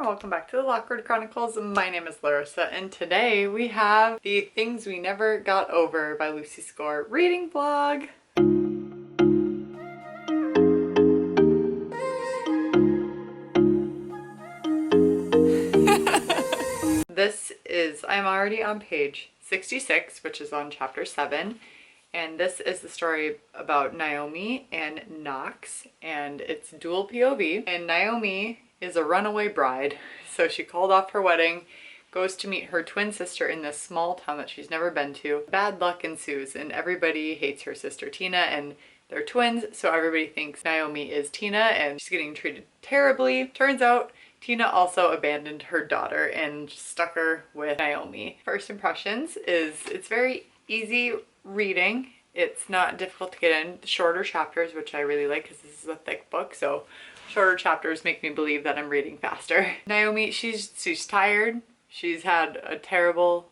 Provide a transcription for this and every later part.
welcome back to the Lawkward Chronicles. My name is Larissa, and today we have the Things We Never Got Over by Lucy Score reading vlog. I'm already on page 66, which is on chapter 7. And this is the story about Naomi and Knox, and it's dual POV. And Naomi is a runaway bride, so she called off her wedding, goes to meet her twin sister in this small town that she's never been to. Bad luck ensues, and everybody hates her sister Tina, and they're twins, so everybody thinks Naomi is Tina, and she's getting treated terribly. Turns out Tina also abandoned her daughter and stuck her with Naomi. First impressions is it's very easy reading. It's not difficult to get in. Shorter chapters, which I really like because this is a thick book, so shorter chapters make me believe that I'm reading faster. Naomi, she's tired. She's had a terrible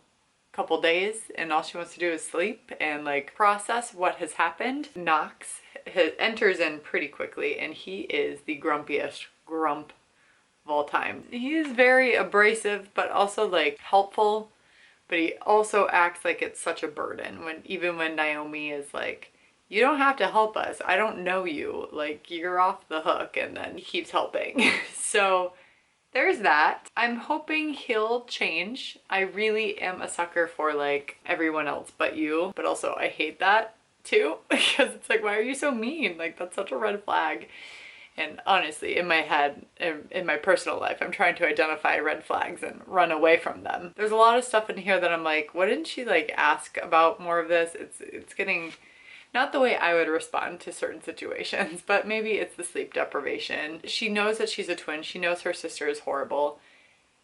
couple days, and all she wants to do is sleep and like process what has happened. Knox enters in pretty quickly, and he is the grumpiest grump of all time. He is very abrasive, but also like helpful. But he also acts like it's such a burden even when Naomi is like, you don't have to help us. I don't know you. Like, you're off the hook. And then he keeps helping. So there's that. I'm hoping he'll change. I really am a sucker for like everyone else but you. But also I hate that too, because it's like, why are you so mean? Like, that's such a red flag. And honestly, in my head, in my personal life, I'm trying to identify red flags and run away from them. There's a lot of stuff in here that I'm like, why didn't she like ask about more of this? It's getting not the way I would respond to certain situations, but maybe it's the sleep deprivation. She knows that she's a twin. She knows her sister is horrible.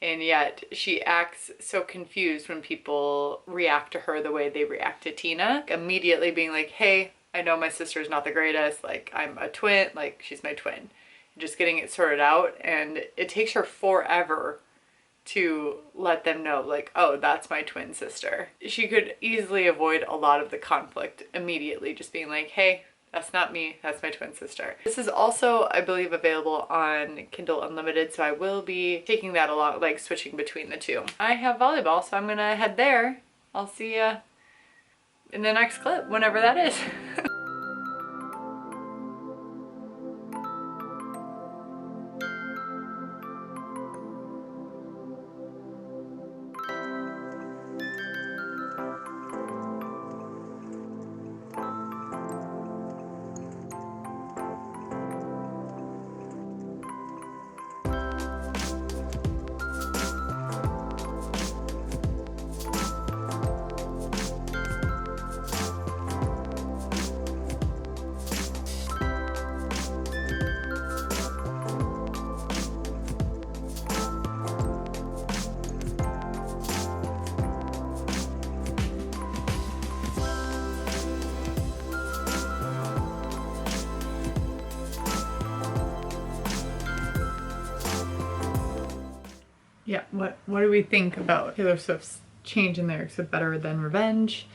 And yet she acts so confused when people react to her the way they react to Tina. Immediately being like, hey, I know my sister's not the greatest, like I'm a twin, like she's my twin. Just getting it sorted out, and it takes her forever to let them know like, oh, that's my twin sister. She could easily avoid a lot of the conflict immediately, just being like, hey, that's not me, that's my twin sister. This is also, I believe, available on Kindle Unlimited, so I will be taking that along, like switching between the two. I have volleyball, so I'm gonna head there. I'll see ya in the next clip, whenever that is. Yeah, what do we think about Taylor Swift's change in lyrics with Better Than Revenge?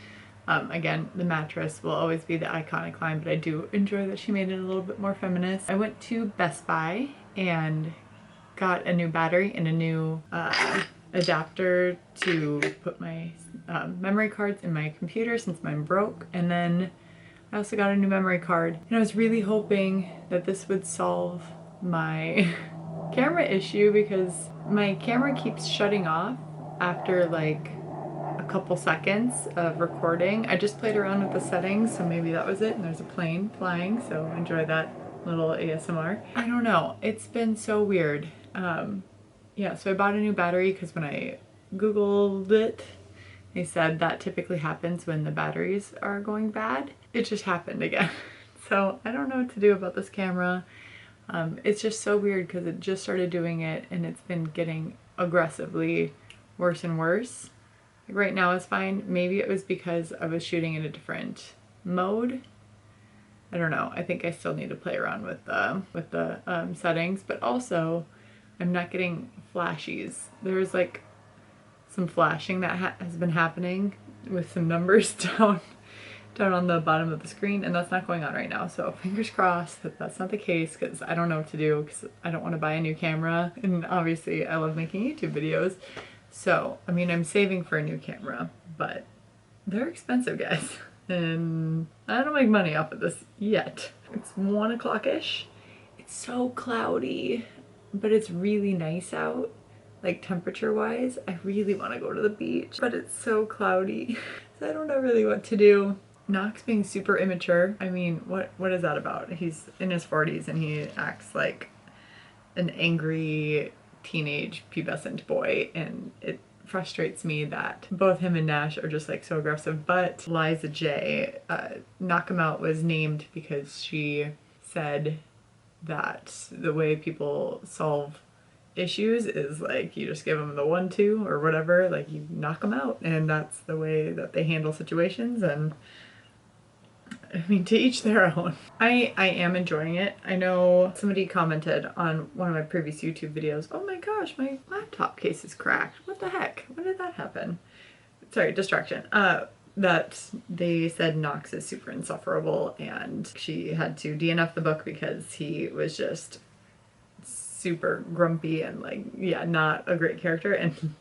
Again, the mattress will always be the iconic line, but I do enjoy that she made it a little bit more feminist. I went to Best Buy and got a new battery and a new adapter to put my memory cards in my computer since mine broke. And then I also got a new memory card, and I was really hoping that this would solve my camera issue, because my camera keeps shutting off after like a couple seconds of recording. I just played around with the settings, so maybe that was it. And there's a plane flying, so enjoy that little ASMR. I don't know, it's been so weird. Yeah, so I bought a new battery because when I googled it, they said that typically happens when the batteries are going bad. It just happened again. So I don't know what to do about this camera. It's just so weird because it just started doing it, and it's been getting aggressively worse and worse. Like right now it's fine. Maybe it was because I was shooting in a different mode. I don't know. I think I still need to play around with the settings, but also I'm not getting flashies. There's like some flashing that has been happening with some numbers down down on the bottom of the screen, and that's not going on right now. So fingers crossed that that's not the case, because I don't know what to do, because I don't want to buy a new camera. And obviously I love making YouTube videos. So, I mean, I'm saving for a new camera, but they're expensive, guys. And I don't make money off of this yet. It's 1 o'clock-ish. It's so cloudy, but it's really nice out. Like temperature-wise, I really want to go to the beach, but it's so cloudy. So I don't know really what to do. Knox being super immature. I mean, what is that about? He's in his 40s and he acts like an angry teenage pubescent boy, and it frustrates me that both him and Nash are just like so aggressive. But Liza J, Knock 'Em Out was named because she said that the way people solve issues is like you just give them the 1-2 or whatever, like you knock them out, and that's the way that they handle situations. And I mean, to each their own. I am enjoying it. I know somebody commented on one of my previous YouTube videos, oh my gosh, my laptop case is cracked. What the heck? When did that happen? Sorry, distraction. That they said Knox is super insufferable and she had to DNF the book because he was just super grumpy and like, yeah, not a great character. And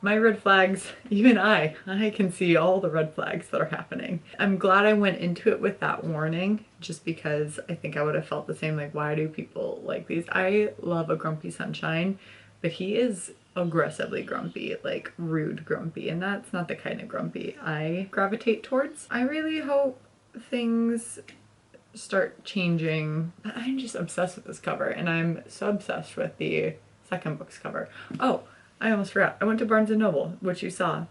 my red flags, even I can see all the red flags that are happening. I'm glad I went into it with that warning, just because I think I would have felt the same, like, why do people like these? I love a grumpy sunshine, but he is aggressively grumpy, like rude grumpy, and that's not the kind of grumpy I gravitate towards. I really hope things start changing. I'm just obsessed with this cover, and I'm so obsessed with the second book's cover. Oh, I almost forgot. I went to Barnes & Noble, which you saw,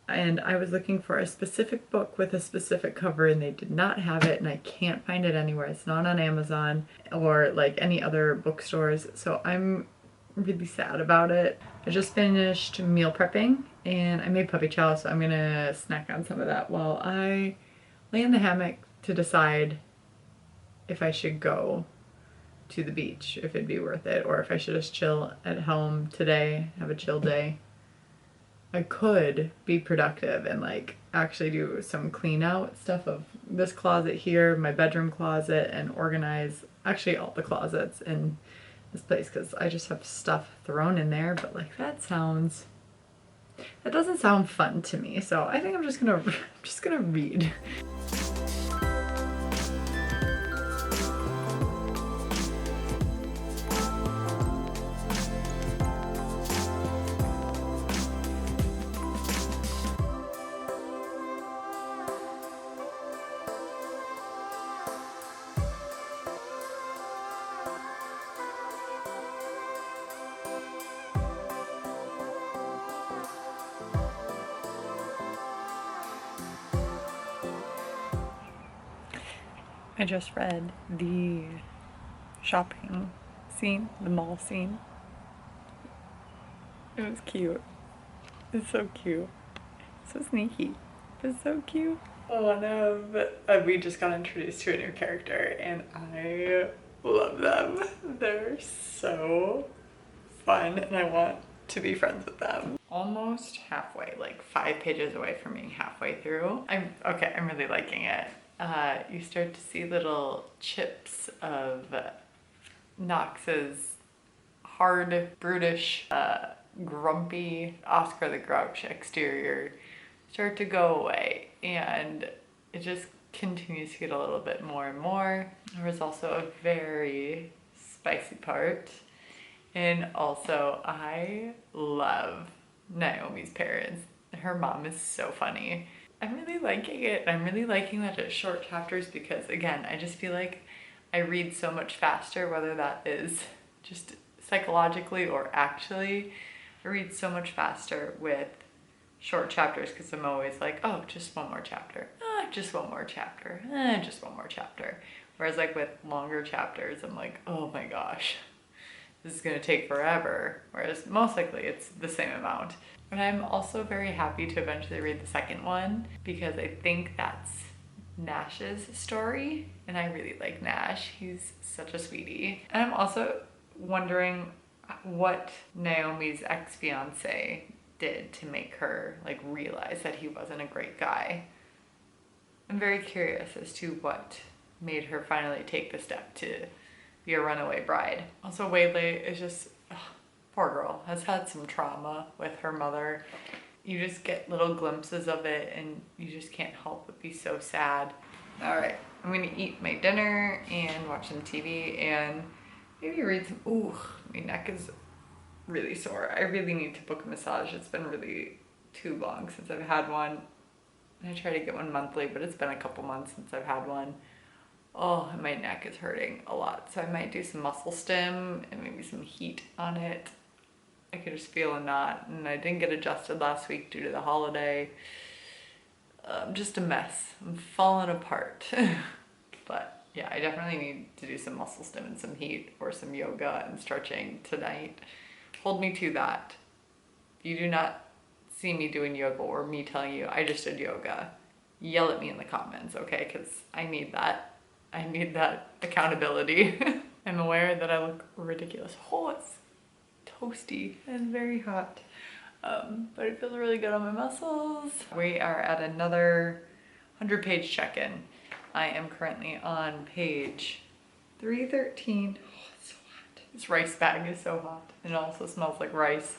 and I was looking for a specific book with a specific cover, and they did not have it, and I can't find it anywhere. It's not on Amazon or like any other bookstores, so I'm really sad about it. I just finished meal prepping, and I made puppy chow, so I'm gonna snack on some of that while I lay in the hammock to decide if I should go to the beach, if it'd be worth it, or if I should just chill at home today, have a chill day. I could be productive and like actually do some clean out stuff of this closet here, my bedroom closet, and organize actually all the closets in this place, because I just have stuff thrown in there, but like that doesn't sound fun to me. So I think I'm just gonna read. I just read the shopping scene, the mall scene. It was cute. It's so cute. So sneaky, but so cute. One of, we just got introduced to a new character, and I love them. They're so fun, and I want to be friends with them. Almost halfway, like 5 pages away from being halfway through. I'm really liking it. You start to see little chips of Knox's hard, brutish, grumpy Oscar the Grouch exterior start to go away, and it just continues to get a little bit more and more. There was also a very spicy part, and also I love Naomi's parents. Her mom is so funny. I'm really liking it. I'm really liking that it's short chapters, because again, I just feel like I read so much faster, whether that is just psychologically or actually. I read so much faster with short chapters, because I'm always like, oh, just one more chapter, just one more chapter, just one more chapter. Whereas like with longer chapters, I'm like, oh my gosh, this is gonna take forever. Whereas most likely it's the same amount. And I'm also very happy to eventually read the second one, because I think that's Nash's story, and I really like Nash. He's such a sweetie. And I'm also wondering what Naomi's ex-fiance did to make her like realize that he wasn't a great guy. I'm very curious as to what made her finally take the step to be a runaway bride. Also, Waylay is just, ugh, poor girl, has had some trauma with her mother. You just get little glimpses of it and you just can't help but be so sad. All right, I'm gonna eat my dinner and watch some TV and maybe read some, ooh, my neck is really sore. I really need to book a massage. It's been really too long since I've had one. I try to get one monthly, but it's been a couple months since I've had one. Oh, and my neck is hurting a lot. So I might do some muscle stim and maybe some heat on it. I could just feel a knot, and I didn't get adjusted last week due to the holiday. Just a mess. I'm falling apart. But yeah, I definitely need to do some muscle stim and some heat or some yoga and stretching tonight. Hold me to that. If you do not see me doing yoga or me telling you I just did yoga, yell at me in the comments, okay? Because I need that. I need that accountability. I'm aware that I look ridiculous. Oh, it's toasty and very hot. But it feels really good on my muscles. We are at another 100-page check-in. I am currently on page 313. Oh, it's so hot. This rice bag is so hot. It also smells like rice.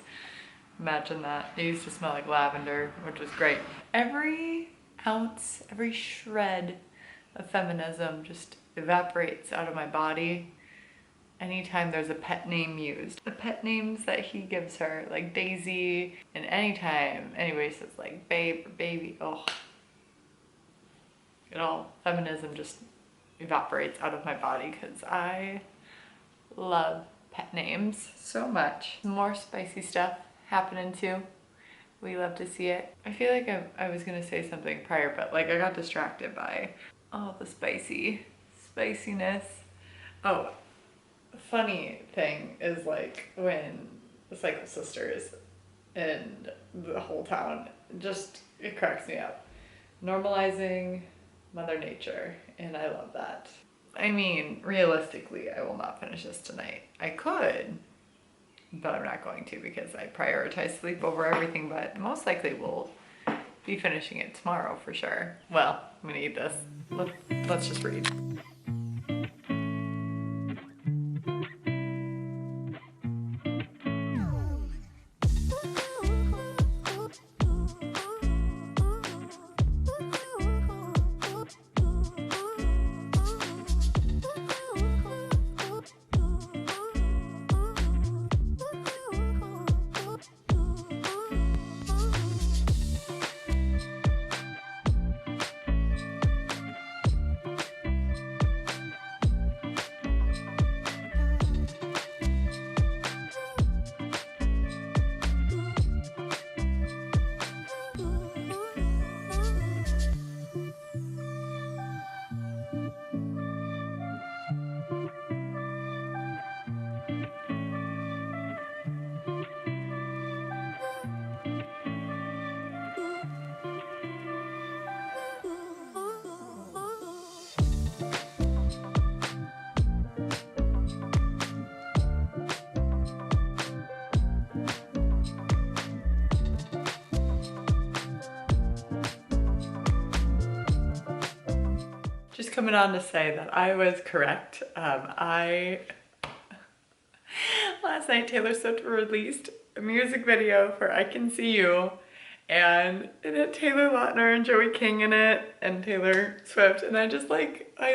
Imagine that. It used to smell like lavender, which was great. Every ounce, every shred of feminism just evaporates out of my body anytime there's a pet name used. The pet names that he gives her, like Daisy, and anytime anybody says like babe or baby, oh, it all, feminism just evaporates out of my body because I love pet names so much. More spicy stuff happening too. We love to see it. I feel like I was gonna say something prior, but like I got distracted by all the spiciness. Oh, funny thing is like when the Cycle Sisters and the whole town, just, it cracks me up. Normalizing Mother Nature, and I love that. I mean, realistically, I will not finish this tonight. I could, but I'm not going to because I prioritize sleep over everything, but most likely we'll be finishing it tomorrow for sure. Well, I'm gonna eat this. Let's just read. Just coming on to say that I was correct. Last night Taylor Swift released a music video for I Can See You, and it had Taylor Lautner and Joey King in it and Taylor Swift, and I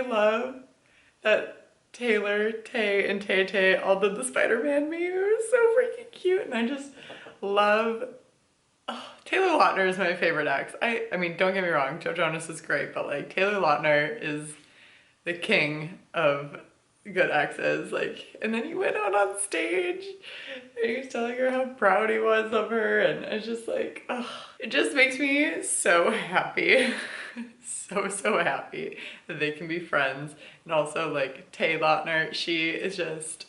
love that Taylor, Tay, and Tay Tay all did the Spider-Man meme. It was so freaking cute, and I just love, oh, Taylor Lautner is my favorite ex. I mean, don't get me wrong, Joe Jonas is great, but like Taylor Lautner is the king of good exes. Like, and then he went out on stage and he was telling her how proud he was of her, and it's just like, oh, it just makes me so happy. so happy that they can be friends. And also like Tay Lautner, she is just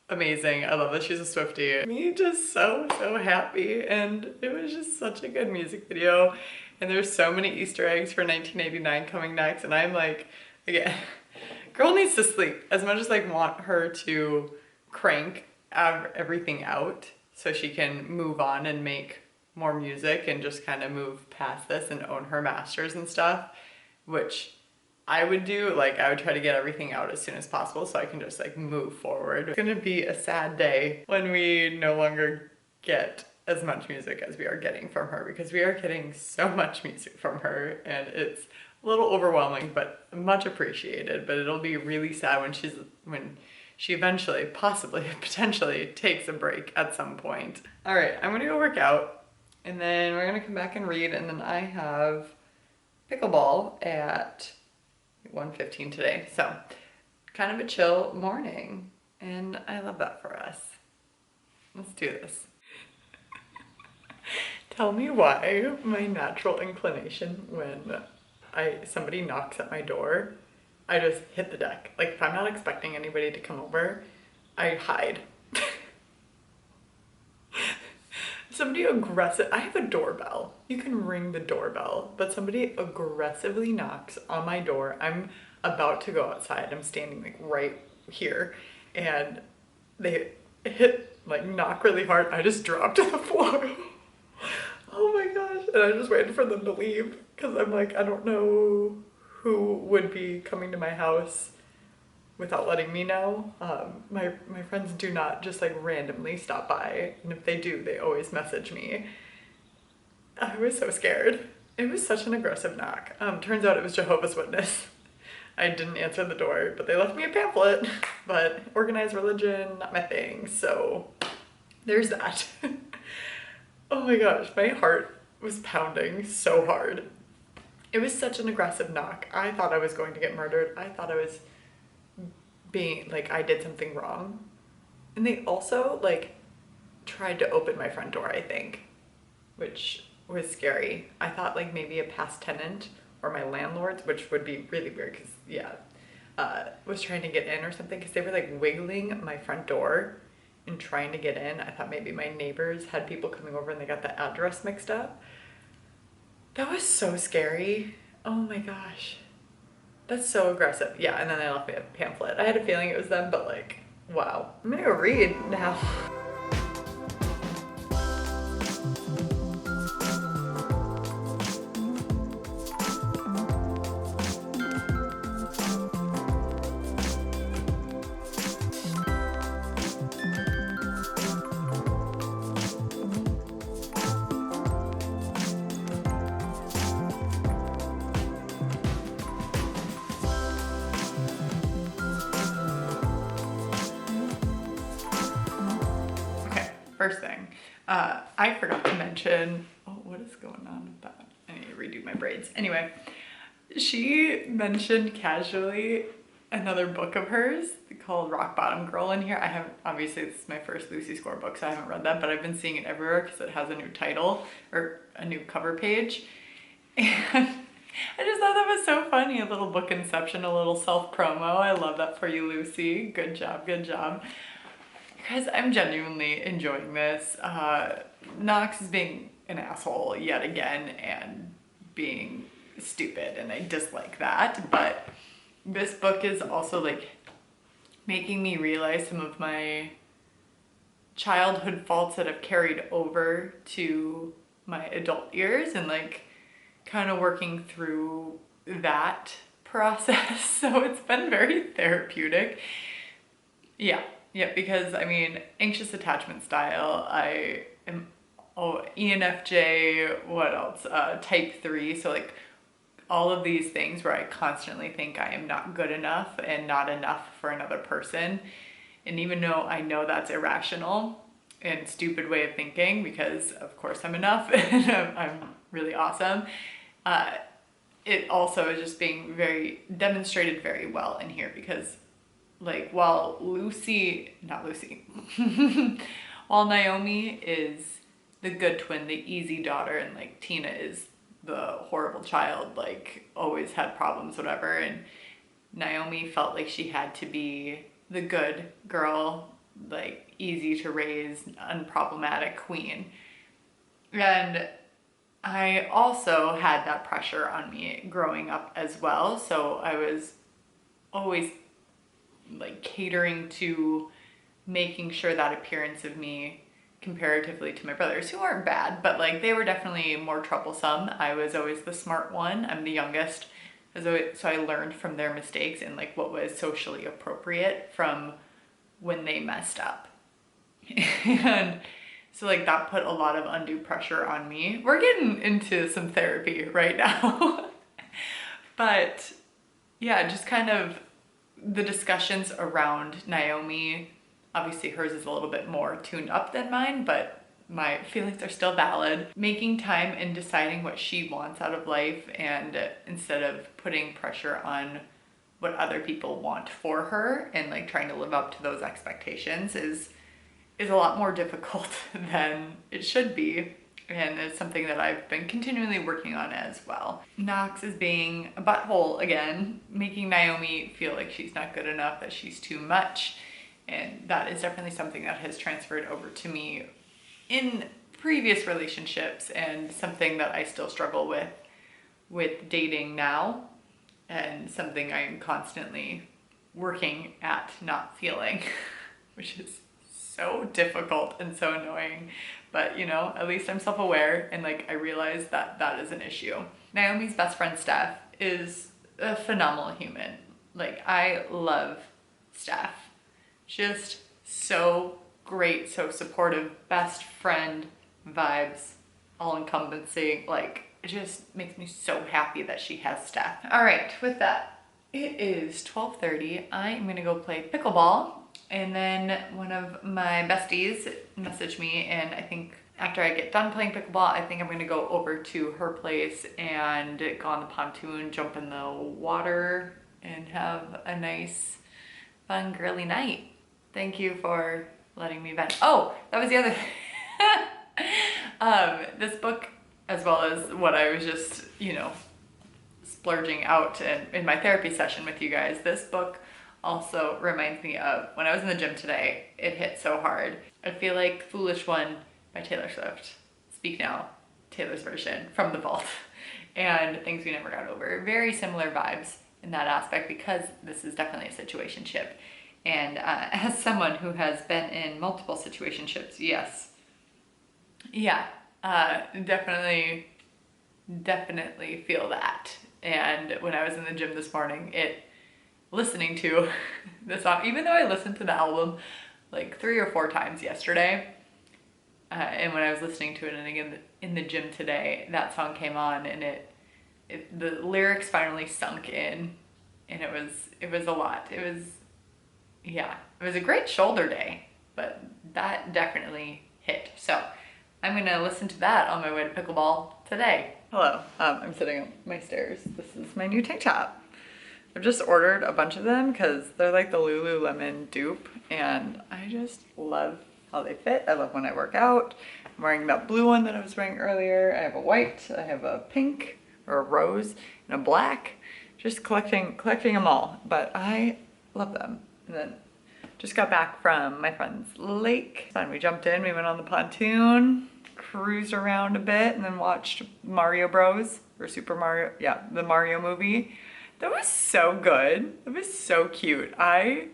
amazing. I love that she's a Swiftie. Me just so happy, and it was just such a good music video, and there's so many Easter eggs for 1989 coming next, and I'm like, again, girl needs to sleep. As much as I want her to crank everything out so she can move on and make more music and just kind of move past this and own her masters and stuff, which I would do. Like, I would try to get everything out as soon as possible so I can just like move forward. It's gonna be a sad day when we no longer get as much music as we are getting from her, because we are getting so much music from her and it's a little overwhelming, but much appreciated. But it'll be really sad when she eventually, possibly, potentially takes a break at some point. All right, I'm gonna go work out and then we're gonna come back and read, and then I have pickleball at 1:15 today. So kind of a chill morning, and I love that for us. Let's do this. Tell me why my natural inclination when somebody knocks at my door, I just hit the deck. Like, if I'm not expecting anybody to come over, I hide. Somebody aggressive, I have a doorbell. You can ring the doorbell, but somebody aggressively knocks on my door. I'm about to go outside. I'm standing like right here, and they knock really hard. I just dropped to the floor. Oh my gosh. And I just waited for them to leave because I'm like, I don't know who would be coming to my house without letting me know. My friends do not just like randomly stop by, and if they do, they always message me. I was so scared. It was such an aggressive knock. Turns out it was Jehovah's Witness. I didn't answer the door, but they left me a pamphlet. But organized religion, not my thing, so there's that. Oh my gosh, my heart was pounding so hard. It was such an aggressive knock. I thought I was going to get murdered. I thought I was being like, I did something wrong. And they also like tried to open my front door, I think, which was scary. I thought like maybe a past tenant or my landlords, which would be really weird because was trying to get in or something, because they were like wiggling my front door and trying to get in. I thought maybe my neighbors had people coming over and they got the address mixed up. That was so scary. Oh my gosh. That's so aggressive. Yeah, and then they left me a pamphlet. I had a feeling it was them, but like, wow. I'm gonna go read now. First thing, I forgot to mention, oh, what is going on with that? I need to redo my braids. Anyway, she mentioned casually another book of hers called Rock Bottom Girl in here. I haven't, obviously this is my first Lucy Score book, so I haven't read that, but I've been seeing it everywhere because it has a new title or a new cover page. And I just thought that was so funny, a little book inception, a little self-promo. I love that for you, Lucy. Good job, good job. Because I'm genuinely enjoying this. Knox is being an asshole yet again and being stupid, and I dislike that. But this book is also like making me realize some of my childhood faults that have carried over to my adult years, and like kind of working through that process. So it's been very therapeutic. Yeah, because I mean, anxious attachment style, I am, ENFJ, what else? Type 3, so like all of these things where I constantly think I am not good enough and not enough for another person. And even though I know that's irrational and stupid way of thinking, because of course I'm enough and I'm really awesome, it also is just being demonstrated very well in here, because like while while Naomi is the good twin, the easy daughter, and like Tina is the horrible child, like always had problems, whatever, and Naomi felt like she had to be the good girl, like easy to raise, unproblematic queen. And I also had that pressure on me growing up as well, so I was always like catering to making sure that appearance of me comparatively to my brothers, who aren't bad, but like they were definitely more troublesome. I was always the smart one. I'm the youngest, so I learned from their mistakes and like what was socially appropriate from when they messed up. And so like that put a lot of undue pressure on me. We're getting into some therapy right now. But yeah, just kind of the discussions around Naomi. Obviously hers is a little bit more tuned up than mine, but my feelings are still valid. Making time and deciding what she wants out of life, and instead of putting pressure on what other people want for her and like trying to live up to those expectations is a lot more difficult than it should be. And it's something that I've been continually working on as well. Knox is being a butthole again, making Naomi feel like she's not good enough, that she's too much. And that is definitely something that has transferred over to me in previous relationships, and something that I still struggle with dating now, and something I am constantly working at not feeling, which is so difficult and so annoying. But you know, at least I'm self-aware, and like I realize that that is an issue. Naomi's best friend Steph is a phenomenal human. Like I love Steph. Just so great, so supportive, best friend vibes, all encompassing. Like it just makes me so happy that she has Steph. All right, with that, it is 12:30. I am gonna go play pickleball. And then one of my besties messaged me, and I think after I get done playing pickleball, I think I'm gonna go over to her place and go on the pontoon, jump in the water, and have a nice, fun, girly night. Thank you for letting me vent. Oh, that was the other thing. This book, as well as what I was just, you know, splurging out in my therapy session with you guys, this book also reminds me of when I was in the gym today. It hit so hard. I feel like Foolish One by Taylor Swift. Speak Now, Taylor's version, From the Vault, and Things We Never Got Over. Very similar vibes in that aspect, because this is definitely a situationship. And as someone who has been in multiple situationships, yes, yeah, definitely feel that. And when I was in the gym this morning, listening to the song, even though I listened to the album like 3 or 4 times yesterday, and when I was listening to it and again in the gym today, that song came on, and the lyrics finally sunk in, and it was a lot. Yeah, it was a great shoulder day, but that definitely hit. So I'm gonna listen to that on my way to pickleball today. Hello, I'm sitting up my stairs. This is my new tank top. I've just ordered a bunch of them because they're like the Lululemon dupe, and I just love how they fit. I love when I work out. I'm wearing that blue one that I was wearing earlier. I have a white, I have a pink or a rose, and a black. Just collecting them all, but I love them. And then just got back from my friend's lake. Fun. We jumped in, we went on the pontoon, cruised around a bit, and then watched Mario Bros. Or Super Mario, yeah, the Mario movie. That was so good. It was so cute. I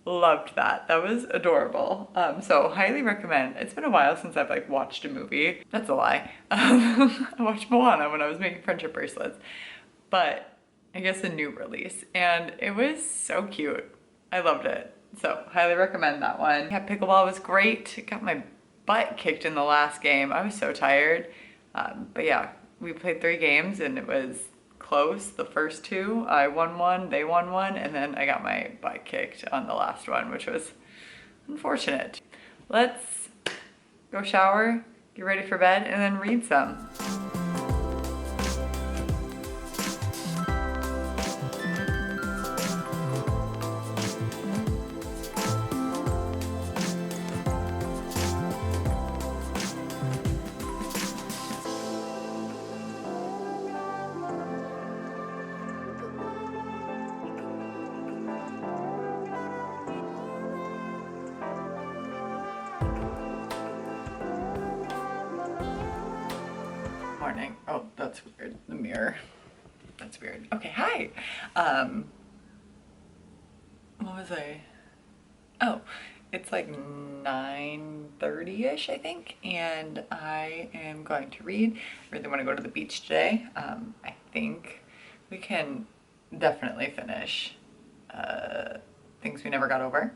loved that. That was adorable. So highly recommend. It's been a while since I've like watched a movie. That's a lie. I watched Moana when I was making friendship bracelets, but I guess a new release, and it was so cute. I loved it. So highly recommend that one. Yeah, pickleball was great. Got my butt kicked in the last game. I was so tired. But yeah, we played 3 games and it was close. The first 2, I won 1, they won 1, and then I got my butt kicked on the last one, which was unfortunate. Let's go shower, get ready for bed, and then read some. Morning. Oh, that's weird. The mirror. That's weird. Okay, hi. What was I? Oh, It's like 9:30-ish, I think, and I am going to read. I really want to go to the beach today. I think we can definitely finish Things We Never Got Over.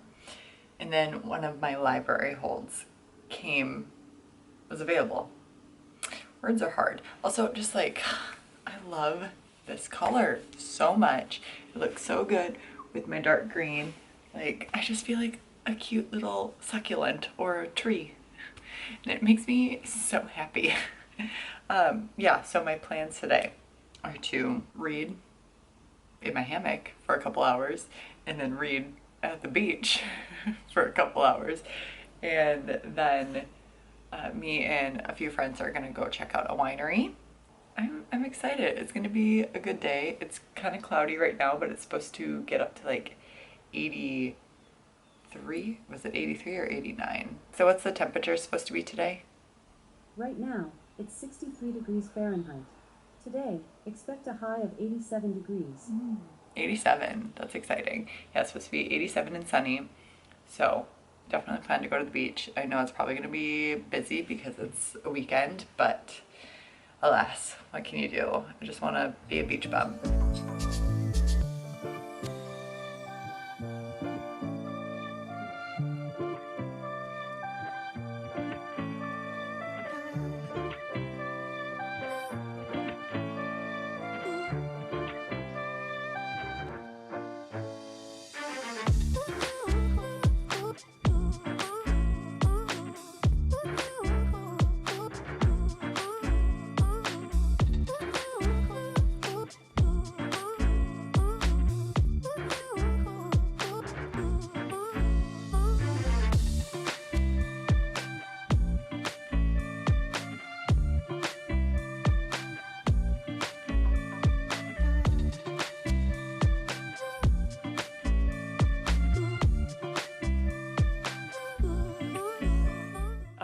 And then one of my library holds was available. Words are hard. Also, just like, I love this color so much. It looks so good with my dark green. Like, I just feel like a cute little succulent or a tree. And it makes me so happy. Yeah, so my plans today are to read in my hammock for a couple hours and then read at the beach for a couple hours. And then me and a few friends are gonna go check out a winery. I'm excited. It's gonna be a good day. It's kind of cloudy right now, but it's supposed to get up to like 83. Was it 83 or 89? So what's the temperature supposed to be today? Right now, it's 63 degrees Fahrenheit. Today, expect a high of 87 degrees. 87. That's exciting. Yeah, it's supposed to be 87 and sunny. So definitely plan to go to the beach. I know it's probably going to be busy because it's a weekend, but alas, what can you do? I just want to be a beach bum.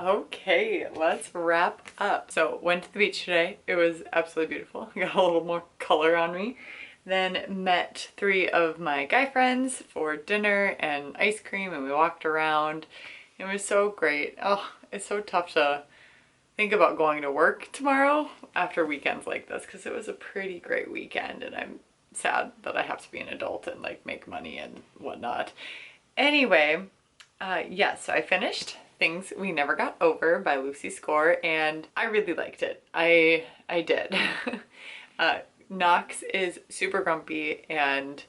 Okay, let's wrap up. So went to the beach today. It was absolutely beautiful. Got a little more color on me. Then met 3 of my guy friends for dinner and ice cream, and we walked around. It was so great. Oh, it's so tough to think about going to work tomorrow after weekends like this, because it was a pretty great weekend, and I'm sad that I have to be an adult and like make money and whatnot. Anyway, yes, so I finished Things We Never Got Over by Lucy Score, and I really liked it. I did. Knox is super grumpy and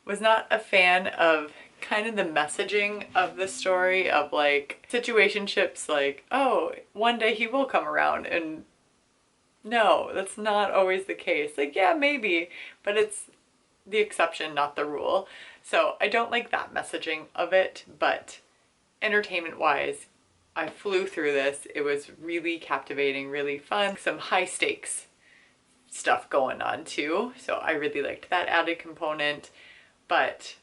was not a fan of kind of the messaging of the story of like situationships, like, oh, one day he will come around, and no, that's not always the case. Like, yeah, maybe, but it's the exception, not the rule. So I don't like that messaging of it, but entertainment wise, I flew through this. It was really captivating, really fun. Some high stakes stuff going on too. So I really liked that added component. But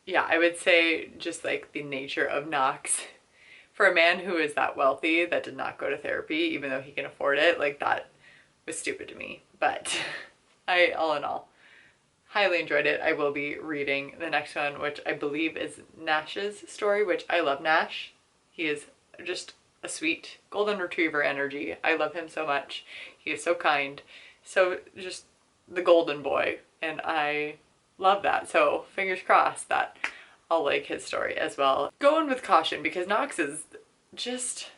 yeah, I would say just like the nature of Knox, for a man who is that wealthy that did not go to therapy, even though he can afford it, like that was stupid to me. But all in all, highly enjoyed it. I will be reading the next one, which I believe is Nash's story, which I love Nash. He is just a sweet golden retriever energy. I love him so much. He is so kind. So just the golden boy. And I love that. So fingers crossed that I'll like his story as well. Going with caution because Knox is just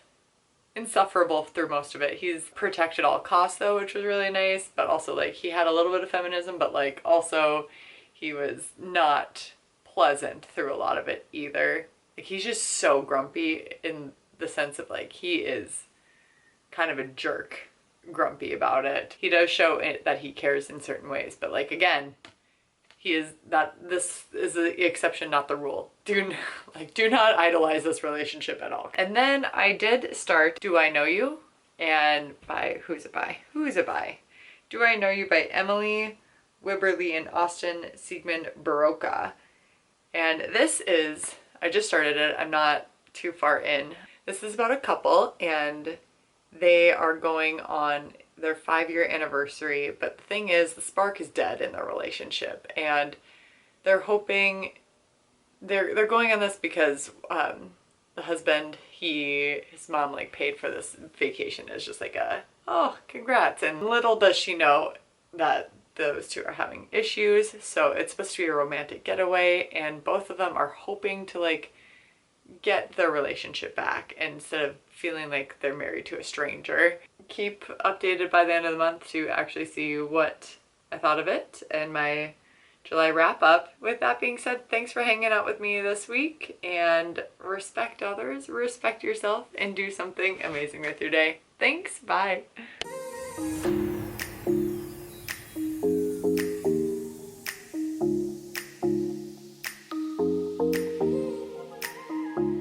insufferable through most of it. He's protected at all costs though, which was really nice, but also like he had a little bit of feminism, but like also he was not pleasant through a lot of it either. Like he's just so grumpy in the sense of like he is kind of a jerk grumpy about it. He does show it that he cares in certain ways, but like again, this is the exception, not the rule. Do not idolize this relationship at all. And then I did start Do I Know You? And who's it by? Do I Know You by Emily Wibberley and Austin Sigmund Baroka. And I just started it. I'm not too far in. This is about a couple and they are going on their 5-year anniversary, but the thing is the spark is dead in their relationship, and they're hoping they're going on this because the husband, his mom like paid for this vacation as just like a, oh, congrats. And little does she know that those two are having issues. So it's supposed to be a romantic getaway, and both of them are hoping to like get their relationship back instead of feeling like they're married to a stranger. Keep updated by the end of the month to actually see what I thought of it and my July wrap up. With that being said, thanks for hanging out with me this week, and respect others, respect yourself, and do something amazing with your day. Thanks, bye.